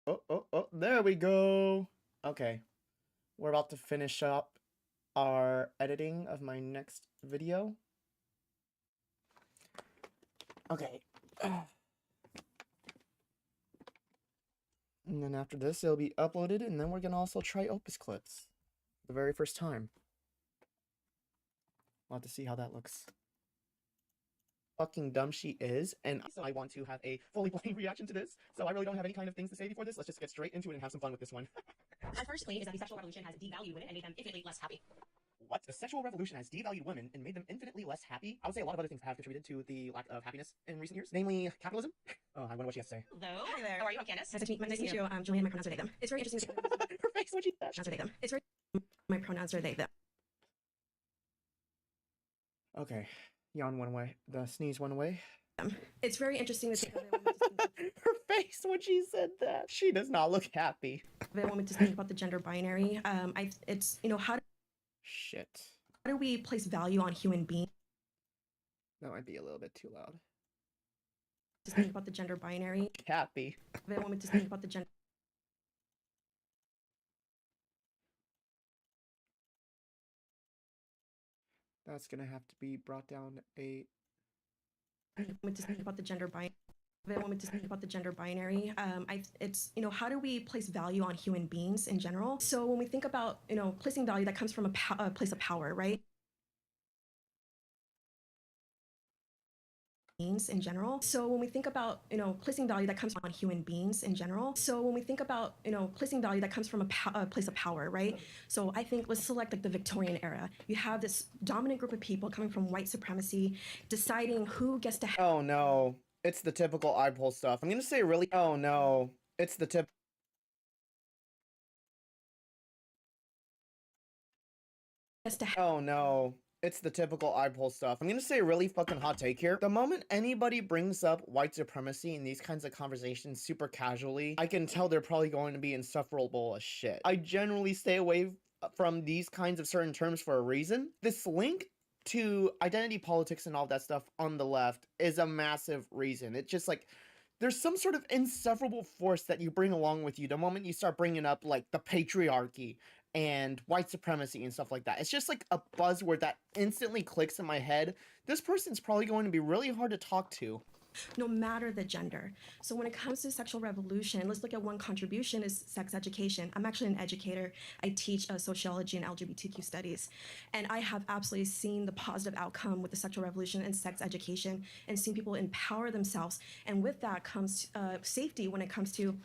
Oh, there we go. Okay, we're about to finish up our editing of my next video. Okay. And then after this, it'll be uploaded, and then we're gonna also try Opus Clips. The very first time. We'll have to see how that looks. Fucking dumb she is, and so I want to have a fully blind reaction to this, so I really don't have any kind of things to say before this. Let's just get straight into it and have some fun with this one. My first claim is that the sexual revolution has devalued women and made them infinitely less happy. What? The sexual revolution has devalued women and made them infinitely less happy? I would say a lot of other things have contributed to the lack of happiness in recent years, namely capitalism. Oh, I wonder what she has to say. Hello. Hi there. How are you? I'm Candace. Nice to meet you. Julian, my pronouns are they, them. It's very interesting. Her face when she said. Pronouns are they, them. It's very. My pronouns are they, them. Okay, yawn went away. The sneeze went away. It's very interesting to see how Her face when she said that. She does not look happy. they want me to think about the gender binary. It's how Shit. do we place value on human beings? That might be a little bit too loud. Just think about the gender binary. Happy. They want me to think about the gender. That's gonna have to be brought down a. They want me to think about the gender binary. They want me to think about the gender binary. It's how do we place value on human beings in general? So when we think about placing value, that comes from a place of power, right? In general. So when we think about placing value, that comes on human beings in general. So when we think about placing value, that comes from a place of power, right? So I think let's select like the Victorian era. You have this dominant group of people coming from white supremacy, deciding who gets to. Oh no, it's the typical eye pull stuff. I'm gonna say really. Oh no, it's the tip. Oh no. It's the typical eye pull stuff. I'm gonna say a really fucking hot take here. The moment anybody brings up white supremacy in these kinds of conversations super casually, I can tell they're probably going to be insufferable as shit. I generally stay away from these kinds of certain terms for a reason. This link to identity politics and all that stuff on the left is a massive reason. It's just like, there's some sort of insufferable force that you bring along with you the moment you start bringing up like the patriarchy and white supremacy and stuff like that. It's just like a buzzword that instantly clicks in my head. This person's probably going to be really hard to talk to. No matter the gender. So when it comes to sexual revolution, let's look at one contribution is sex education. I'm actually an educator. I teach sociology and LGBTQ studies. And I have absolutely seen the positive outcome with the sexual revolution and sex education and seen people empower themselves. And with that comes safety when it comes to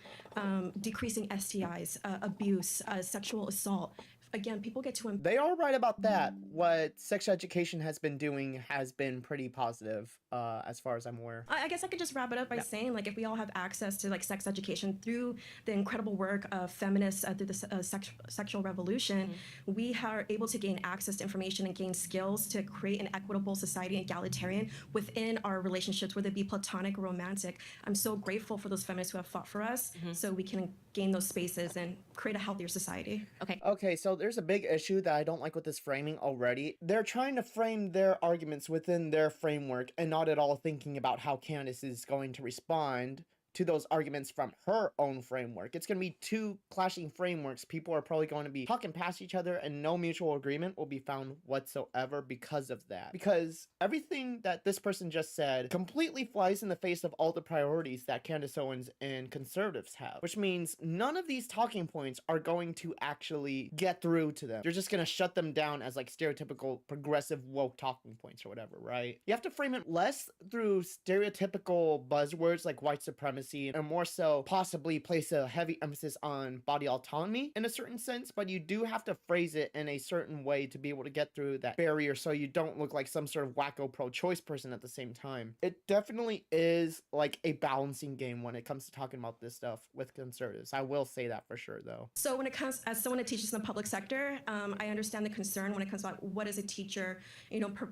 decreasing STIs, abuse, sexual assault. Again, people get to. They are right about that. What sex education has been doing has been pretty positive, as far as I'm aware. I guess I could just wrap it up by saying, like, if we all have access to like sex education through the incredible work of feminists through the sexual revolution, we are able to gain access to information and gain skills to create an equitable society, egalitarian within our relationships, whether it be platonic or romantic. I'm so grateful for those feminists who have fought for us, so we can gain those spaces and create a healthier society. Okay, so there's a big issue that I don't like with this framing already. They're trying to frame their arguments within their framework and not at all thinking about how Candace is going to respond to those arguments from her own framework. It's going to be two clashing frameworks. People are probably going to be talking past each other and no mutual agreement will be found whatsoever because of that. Because everything that this person just said completely flies in the face of all the priorities that Candace Owens and conservatives have, which means none of these talking points are going to actually get through to them. You're just going to shut them down as like stereotypical progressive woke talking points or whatever, right? You have to frame it less through stereotypical buzzwords like white supremacy and more so possibly place a heavy emphasis on body autonomy in a certain sense, but you do have to phrase it in a certain way to be able to get through that barrier so you don't look like some sort of wacko pro-choice person at the same time. It definitely is like a balancing game when it comes to talking about this stuff with conservatives. I will say that for sure though. So when it comes, as someone that teaches in the public sector, I understand the concern when it comes to what is a teacher,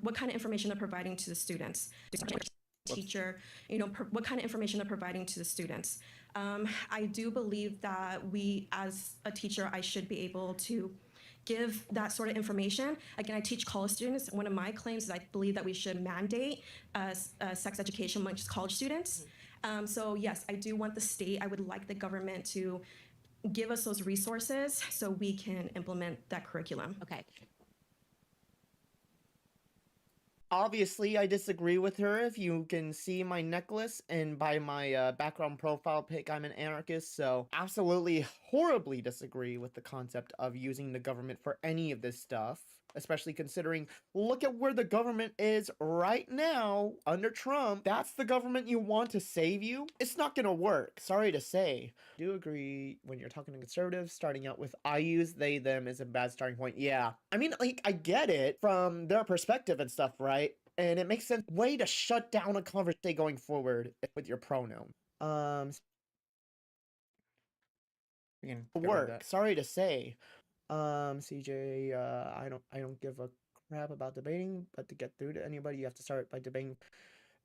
what kind of information they're providing to the students. Teacher, what kind of information they're providing to the students. I do believe that we, as a teacher, I should be able to give that sort of information. Again, I teach college students. One of my claims is I believe that we should mandate sex education amongst college students. So yes, I do want the state, I would like the government to give us those resources so we can implement that curriculum. Okay. Obviously, I disagree with her. If you can see my necklace and by my background profile pic, I'm an anarchist, so absolutely horribly disagree with the concept of using the government for any of this stuff. Especially considering, look at where the government is right now under Trump. That's the government you want to save you? It's not gonna work, sorry to say. I do agree when you're talking to conservatives, starting out with I use, they, them is a bad starting point. Yeah. I mean, like, I get it from their perspective and stuff, right? And it makes sense. Way to shut down a conversation going forward with your pronoun. We can work, sorry to say. CJ, I don't give a crap about debating, but to get through to anybody, you have to start by debating.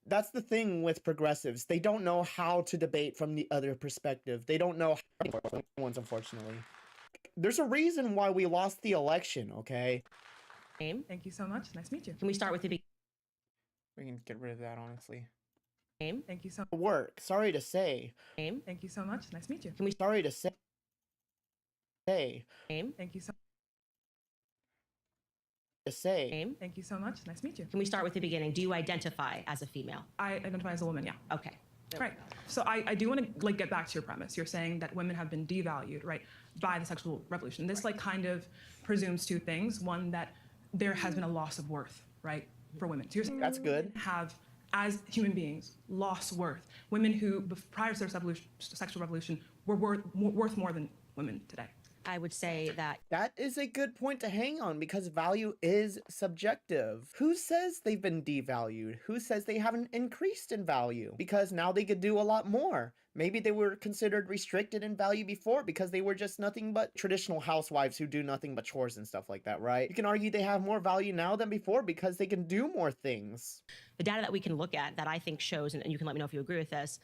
That's the thing with progressives. They don't know how to debate from the other perspective. They don't know how ones, unfortunately. There's a reason why we lost the election, okay? Name. Thank you so much. Nice to meet you. Can we start with the beginning? We can get rid of that, honestly. Name. Thank you so Work, sorry to say. Name. Thank you so much. Nice to meet you. Can we Sorry to say. name? Thank you so Name. Thank you so much. Nice to meet you. Can we start with the beginning? Do you identify as a female? I identify as a woman, yeah. Okay. Right. So I do want to get back to your premise. You're saying that women have been devalued, right, by the sexual revolution. This kind of presumes two things. One, that there has been a loss of worth, right, for women. So you're saying That's good. have, as human beings, lost worth. Women who, prior to their sexual revolution, were worth more than women today. I would say that That is a good point to hang on because value is subjective. Who says they've been devalued? Who says they haven't increased in value? Because now they could do a lot more. Maybe they were considered restricted in value before because they were just nothing but traditional housewives who do nothing but chores and stuff like that, right? You can argue they have more value now than before because they can do more things. the data that we can look at that I think shows, and you can let me know if you agree with this,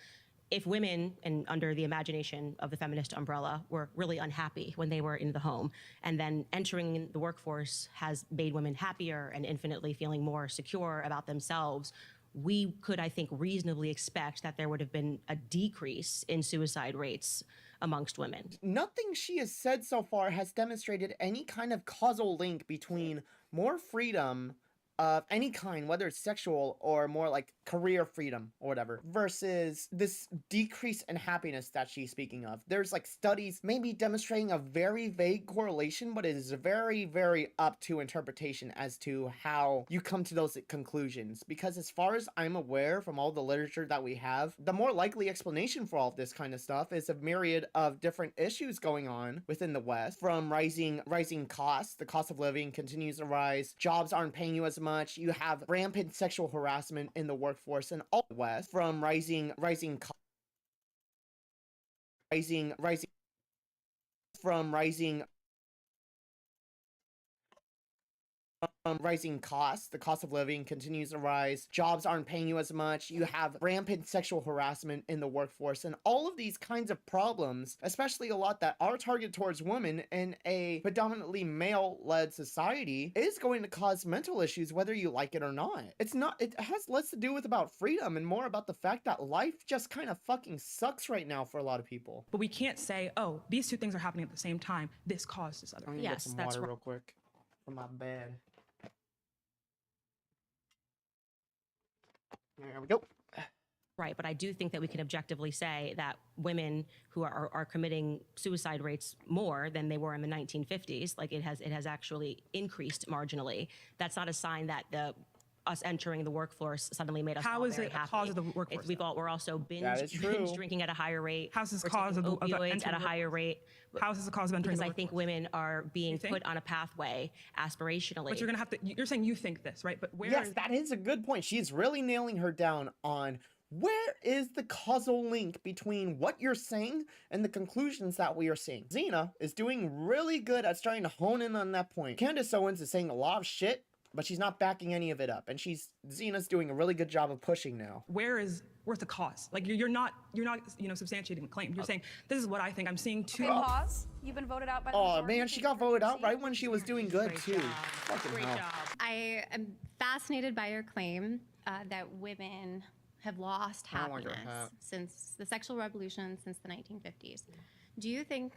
if women, and under the imagination of the feminist umbrella, were really unhappy when they were in the home, and then entering the workforce has made women happier and infinitely feeling more secure about themselves, we could, I think, reasonably expect that there would have been a decrease in suicide rates amongst women. Nothing she has said so far has demonstrated any kind of causal link between more freedom of any kind, whether it's sexual or more like career freedom or whatever, versus this decrease in happiness that she's speaking of. There's like studies maybe demonstrating a very vague correlation, but it is very, very up to interpretation as to how you come to those conclusions. Because as far as I'm aware from all the literature that we have, the more likely explanation for all of this kind of stuff is a myriad of different issues going on within the West, from rising costs. The cost of living continues to rise. Jobs aren't paying you as much. You have rampant sexual harassment in the workforce in all the West, from rising costs. The cost of living continues to rise. Jobs aren't paying you as much. You have rampant sexual harassment in the workforce, and all of these kinds of problems, especially a lot that are targeted towards women in a predominantly male-led society, is going to cause mental issues whether you like it or not. It has less to do with about freedom and more about the fact that life just kind of fucking sucks right now for a lot of people. But we can't say, oh, these two things are happening at the same time. This caused this other. I'm gonna Yes, get some that's water right. real quick from my bed. There we go. Right, but I do think that we can objectively say that women who are committing suicide rates more than they were in the 1950s, like it has actually increased marginally. That's not a sign that us entering the workforce suddenly made us How all is very it a happy. cause of the workforce, we're also That is true. binge drinking at a higher rate. How's this We're cause taking of opioids entering at a the higher rate? How is this a cause of entering Because the I think workforce? women are being think? put on a pathway aspirationally. But you're gonna have to. You're saying you think this, right? But where? Yes, that is a good point. She's really nailing her down on where is the causal link between what you're saying and the conclusions that we are seeing. Xena is doing really good at starting to hone in on that point. Candace Owens is saying a lot of shit, but she's not backing any of it up. And Xena's doing a really good job of pushing now. Where's the cause? Like you're not substantiating the claim. You're saying this is what I think. I'm seeing two. Pause. You've been voted out by the Oh majority. man, she got voted out right when she was doing good too. Fucking Great hell. job. I am fascinated by your claim that women have lost I don't like her happiness hat. since the sexual revolution, since the 1950s. Do you think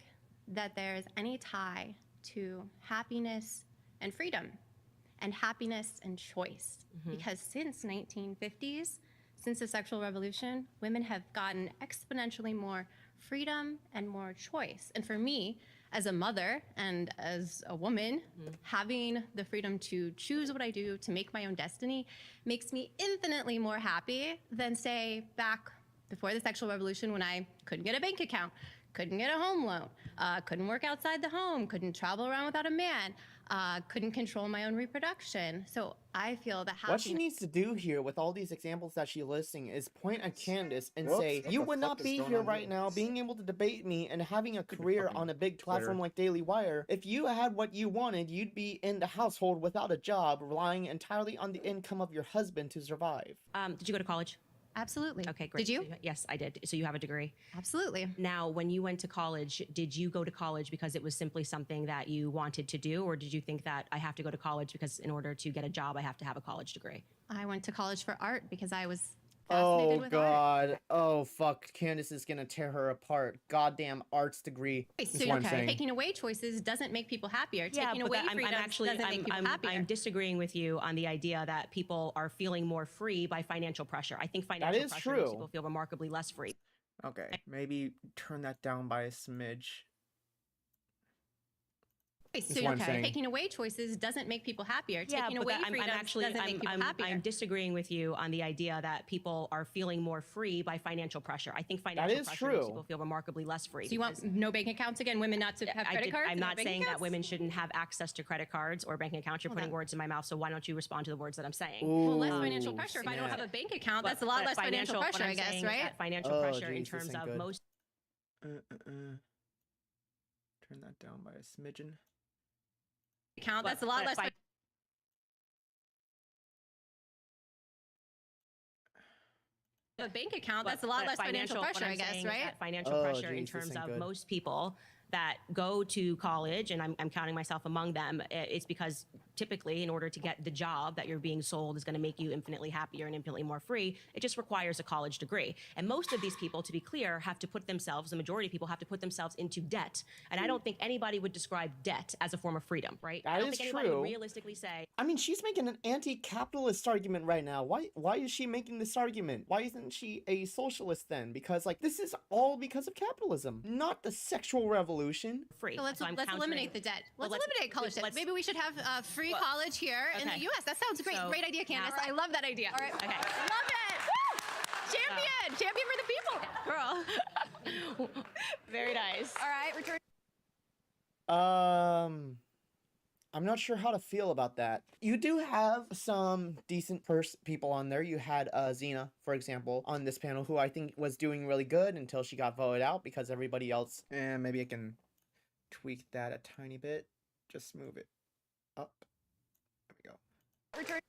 that there's any tie to happiness and freedom and happiness and choice? Because since 1950s, since the sexual revolution, women have gotten exponentially more freedom and more choice. And for me, as a mother and as a woman, having the freedom to choose what I do, to make my own destiny, makes me infinitely more happy than, say, back before the sexual revolution when I couldn't get a bank account, couldn't get a home loan, couldn't work outside the home, couldn't travel around without a man, couldn't control my own reproduction. So I feel that What she happiness. needs to do here with all these examples that she's listing is point at Candace and Whoops, say, what you the would fuck not is be going here on right here? now being able to debate me and having a career fucking on a big platform Twitter. like Daily Wire. If you had what you wanted, you'd be in the household without a job, relying entirely on the income of your husband to survive. Did you go to college? Absolutely. Okay, great. Did you? So yes, I did. So you have a degree. Absolutely. Now, when you went to college, did you go to college because it was simply something that you wanted to do, or did you think that I have to go to college because in order to get a job, I have to have a college degree? I went to college for art because I was fascinated Oh with art. god. Oh fuck. Candace is gonna tear her apart. Goddamn arts degree. So That's what I'm saying. taking away choices doesn't make people happier. Taking away I'm freedoms actually doesn't make people happier. I'm disagreeing with you on the idea that people are feeling more free by financial pressure. I think financial is pressure makes true. people feel remarkably less free. Okay, maybe turn that down by a smidge. So what I'm saying. taking away choices doesn't make people happier. Taking away freedoms doesn't make people happier. I'm disagreeing with you on the idea that people are feeling more free by financial pressure. I think financial is pressure makes true. people feel remarkably less free. So you want no bank accounts again? Women not to have credit cards? I'm No not bank saying that accounts? women shouldn't have access to credit cards or bank accounts. You're putting words in my mouth, so why don't you respond to the words that I'm saying? Well, less Ooh, financial pressure. If I don't snap. have a bank account, that's a lot less financial what pressure, I'm I guess, saying is right? that financial Oh, pressure in geez, this terms ain't of good. most Turn that down by a smidgen. Account, that's a lot less. A bank account, that's a lot less financial pressure, I guess, right? Financial Oh, pressure in geez, this terms ain't of good. most people that go to college, and I'm counting myself among them, it's because typically in order to get the job that you're being sold is going to make you infinitely happier and infinitely more free, it just requires a college degree. And most of these people, to be clear, have to put themselves, the majority of people have to put themselves into debt. And I don't think anybody would describe debt as a form of freedom, right? I That don't is think anybody true. would realistically say, I mean, she's making an anti-capitalist argument right now. Why is she making this argument? Why isn't she a socialist then? Because like this is all because of capitalism, not the sexual revolution. free. So let's I'm let's countering- eliminate the debt. Well, Let's eliminate college debt. let's- Maybe we should have free college here in the okay. U.S. That sounds great. So, Great idea, Candace. now- I love that idea. All right. Okay. Love it. Woo! Champion for the people. Girl. Very nice. All right, return. I'm not sure how to feel about that. You do have some decent people on there. You had Xena, for example, on this panel, who I think was doing really good until she got voted out because everybody else. And maybe I can tweak that a tiny bit. Just move it up. There we go. Return.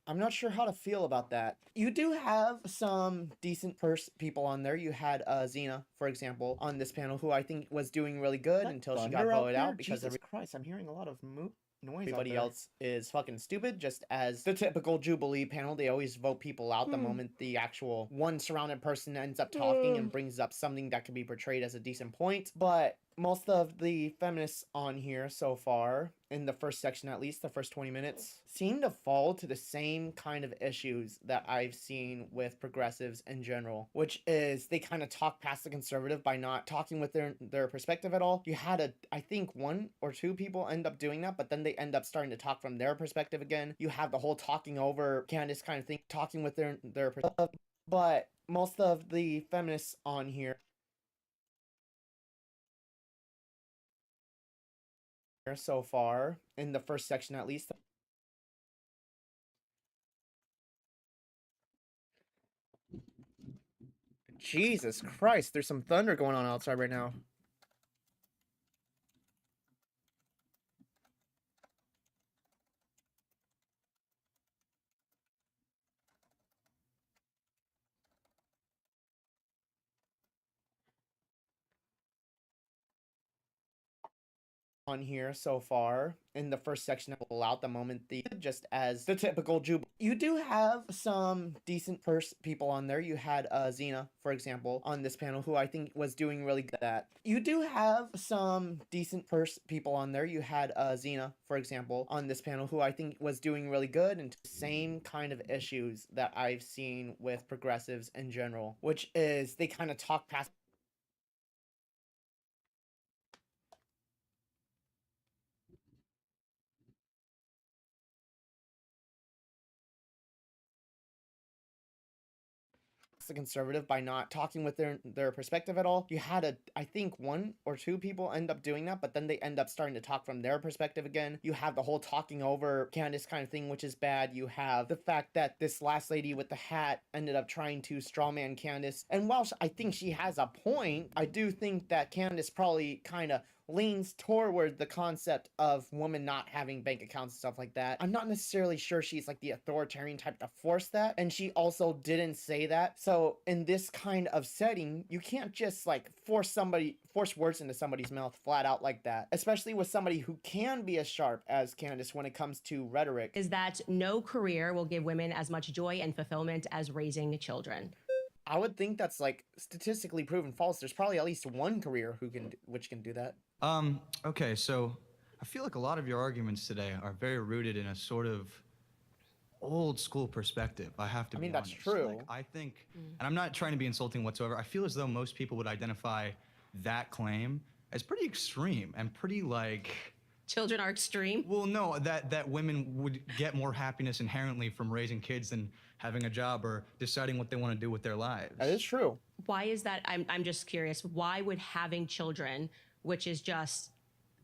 I'm not sure how to feel about that. You do have some decent people on there. You had Xena, for example, on this panel, who I think was doing really good until she got thunder out voted there? out because Jesus Christ, I'm hearing a lot of noise. Everybody Everybody else is fucking stupid, just as the typical Jubilee panel. They always vote people out the moment the actual one surrounded person ends up talking and brings up something that can be portrayed as a decent point. But most of the feminists on here so far, in the first section at least, the first 20 minutes, seem to fall to the same kind of issues that I've seen with progressives in general, which is they kind of talk past the conservative by not talking with their perspective at all. You had I think one or two people end up doing that, but then they end up starting to talk from their perspective again. You have the whole talking over Candace kind of thing, talking with their perspective. But most of the feminists on here so far, in the first section at least. Jesus Christ, there's some thunder going on outside right now. on here so far in the first section of Out the moment the just as the typical Jubal. You do have some decent people on there. You had Xena, for example, on this panel, who I think was doing really good at. You do have some decent people on there. You had Xena, for example, on this panel, who I think was doing really good, and same kind of issues that I've seen with progressives in general, which is they kind of talk past the conservative by not talking with their perspective at all. You had I think 1 or 2 people end up doing that, but then they end up starting to talk from their perspective again. You have the whole talking over Candace kind of thing, which is bad. You have the fact that this last lady with the hat ended up trying to strawman Candace, and while I think she has a point, I do think that Candace probably kind of leans toward the concept of women not having bank accounts and stuff like that. I'm not necessarily sure she's like the authoritarian type to force that, and she also didn't say that. So in this kind of setting, you can't just like force words into somebody's mouth flat out like that, especially with somebody who can be as sharp as Candace when it comes to rhetoric. Is that no career will give women as much joy and fulfillment as raising children. I would think that's like statistically proven false. There's probably at least one career which can do that. Okay, so I feel like a lot of your arguments today are very rooted in a sort of old school perspective. I have to be honest. That's true. Like, I think, and I'm not trying to be insulting whatsoever, I feel as though most people would identify that claim as pretty extreme and pretty like... Children are extreme? Well, no, that women would get more happiness inherently from raising kids than having a job or deciding what they want to do with their lives. That is true. Why is that? I'm just curious. Why would having children, which is just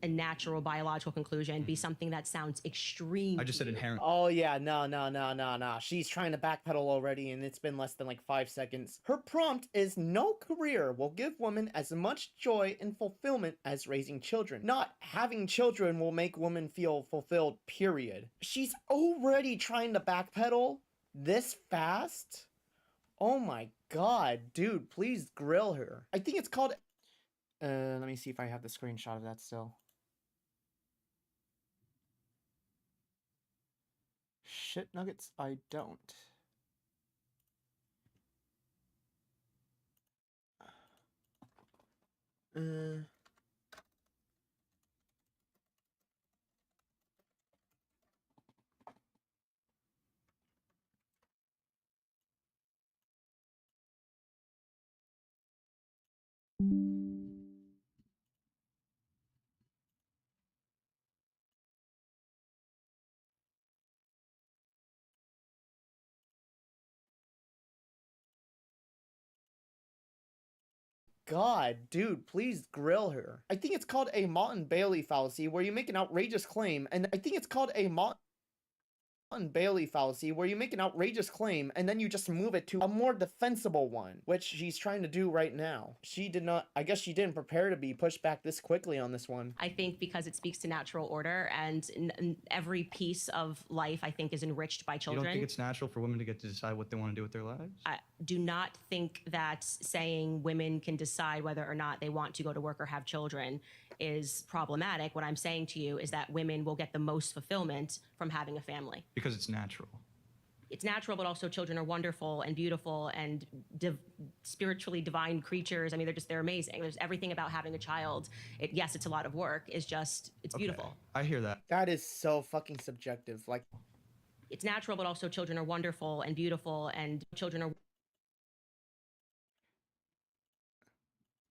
a natural biological conclusion, be something that sounds extreme? I just said inherent. Oh yeah, no. She's trying to backpedal already, and it's been less than like 5 seconds. Her prompt is no career will give women as much joy and fulfillment as raising children. Not having children will make women feel fulfilled, period. She's already trying to backpedal this fast? Oh my god, dude, please grill her. I think it's called... let me see if I have the screenshot of that still. Shit nuggets, I don't. God, dude, please grill her. I think it's called a Motte and Bailey fallacy, where you make an outrageous claim, and I think it's called a Motte and Bailey fallacy, where you make an outrageous claim and then you just move it to a more defensible one, which she's trying to do right now. I guess she didn't prepare to be pushed back this quickly on this one. I think because it speaks to natural order, and every piece of life, I think, is enriched by You children. don't think it's natural for women to get to decide what they want to do with their lives? I do not think that saying women can decide whether or not they want to go to work or have children is problematic. What I'm saying to you is that women will get the most fulfillment from having a family. Because it's natural. It's natural, but also children are wonderful and beautiful and spiritually divine creatures. I mean, they're amazing. There's everything about having a child. Yes, it's a lot of work. It's beautiful. Okay, I hear that. That is so fucking subjective. Like, It's natural, but also children are wonderful and beautiful, and children are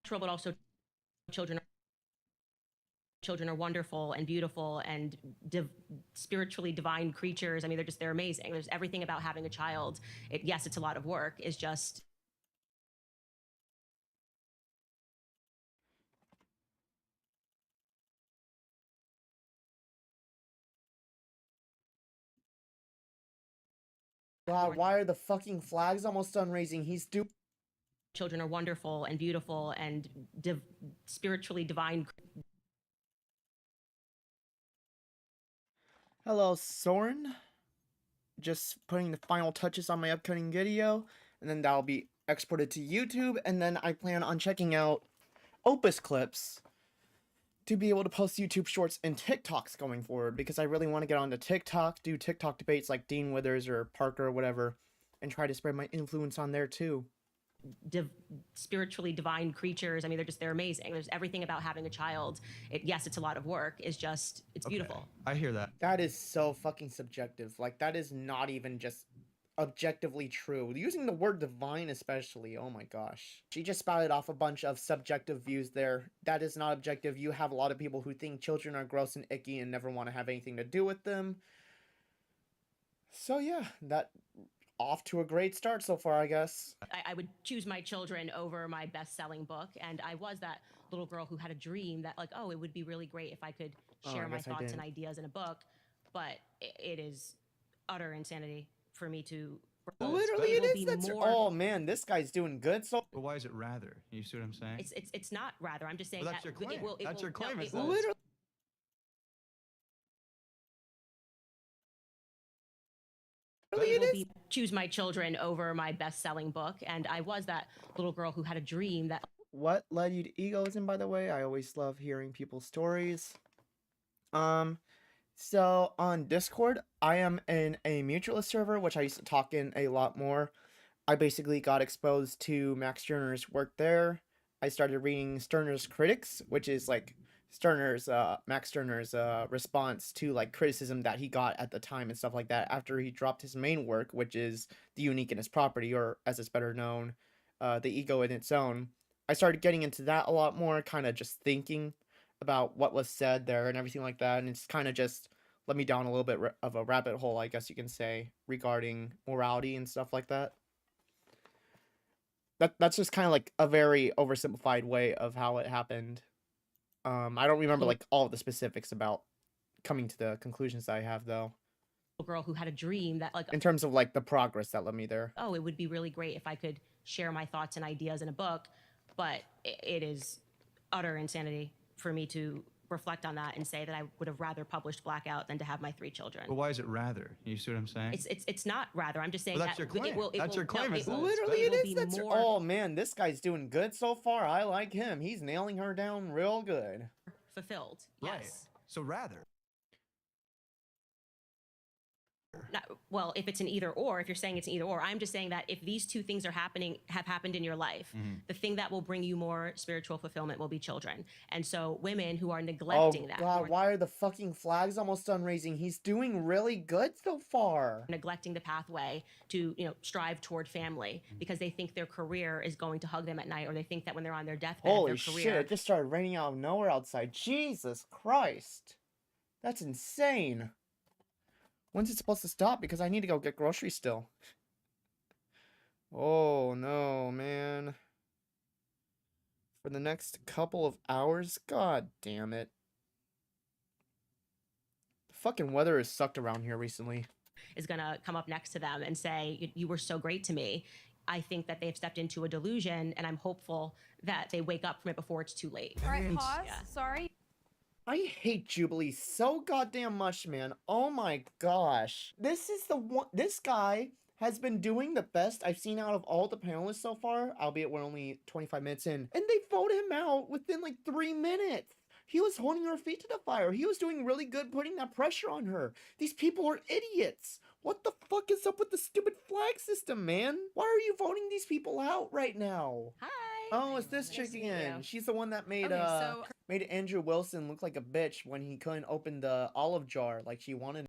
natural, but also children are wonderful and beautiful and spiritually divine creatures. I mean, they're amazing. There's everything about having a child. Yes, it's a lot of work. God, why are the fucking flags almost done raising? Children are wonderful and beautiful and spiritually divine. Hello, Soren. Just putting the final touches on my upcoming video, and then that'll be exported to YouTube, and then I plan on checking out Opus Clips to be able to post YouTube shorts and TikToks going forward, because I really want to get onto TikTok, do TikTok debates like Dean Withers or Parker or whatever, and try to spread my influence on there too. Spiritually divine creatures. I mean, they're amazing. There's everything about having a child. Yes, it's a lot of work. It's beautiful. Okay, I hear that. That is so fucking subjective. Like, that is not even just objectively true. Using the word divine especially, oh my gosh. She just spouted off a bunch of subjective views there. That is not objective. You have a lot of people who think children are gross and icky and never want to have anything to do with them. So yeah, that off to a great start so far, I guess. I would choose my children over my best-selling book, and I was that little girl who had a dream that, like, oh, it would be really great if I could share my guess I thoughts and did. ideas in a book, but it is utter insanity for me to. Literally, it will is. be That's more- oh man, this guy's doing good. So But why is it rather? You see what I'm saying? It's not rather. I'm just saying Well, that's that your claim. it will. It That's will, your claim, No, is it that will, literally. it will be choose my children over my best-selling book, and I was that little girl who had a dream that. What led you to egoism, by the way? I always love hearing people's stories. So on Discord, I am in a mutualist server, which I used to talk in a lot more. I basically got exposed to Max Stirner's work there. I started reading Stirner's Critics, which is like Max Stirner's response to like criticism that he got at the time and stuff like that after he dropped his main work, which is The Uniqueness Property, or as it's better known, The Ego in Its Own. I started getting into that a lot more, kind of just thinking about what was said there and everything like that, and it's kind of just let me down a little bit of a rabbit hole, I guess you can say, regarding morality and stuff like that. That's just kind of like a very oversimplified way of how it happened. I don't remember like all of the specifics about coming to the conclusions that I have though, Little girl who had a dream that, like, in terms of like the progress that led me there. oh, it would be really great if I could share my thoughts and ideas in a book, but it is utter insanity for me to reflect on that and say that I would have rather published Blackout than to have my 3 children. But why is it rather? You see what I'm saying? It's not rather. I'm just saying Well, that's that your claim. it will. That's your claim, No, is it that will, it's Literally, it it will is. be That's more oh man, this guy's doing good so far. I like him. He's nailing her down real good. fulfilled. Right. Yes. So rather. Well, if it's an either or, if you're saying it's an either or, I'm just saying that if these 2 things have happened in your life, the thing that will bring you more spiritual fulfillment will be children. And so women who are neglecting Oh that, god, who are why are the fucking flags almost done raising? He's doing really good so far. neglecting the pathway to, strive toward family because they think their career is going to hug them at night, or they think that when they're on their deathbed, Holy their shit, career it just started raining out of nowhere outside. Jesus Christ. That's insane. When's it supposed to stop? Because I need to go get groceries still. Oh no, man. For the next couple of hours? God damn it. The fucking weather has sucked around here recently. is going to come up next to them and say, you were so great to me. I think that they've stepped into a delusion, and I'm hopeful that they wake up from it before it's too late. All right, pause. Yeah. Sorry. I hate Jubilee so goddamn much, man. Oh my gosh. This is the one. This guy has been doing the best I've seen out of all the panelists so far, albeit we're only 25 minutes in. And they vote him out within like 3 minutes. He was holding her feet to the fire. He was doing really good putting that pressure on her. These people are idiots. What the fuck is up with the stupid flag system, man? Why are you voting these people out right now? Hi. Oh, it's this Nice chick to meet again. you. She's the one that made Okay, so made Andrew Wilson look like a bitch when he couldn't open the olive jar like she wanted.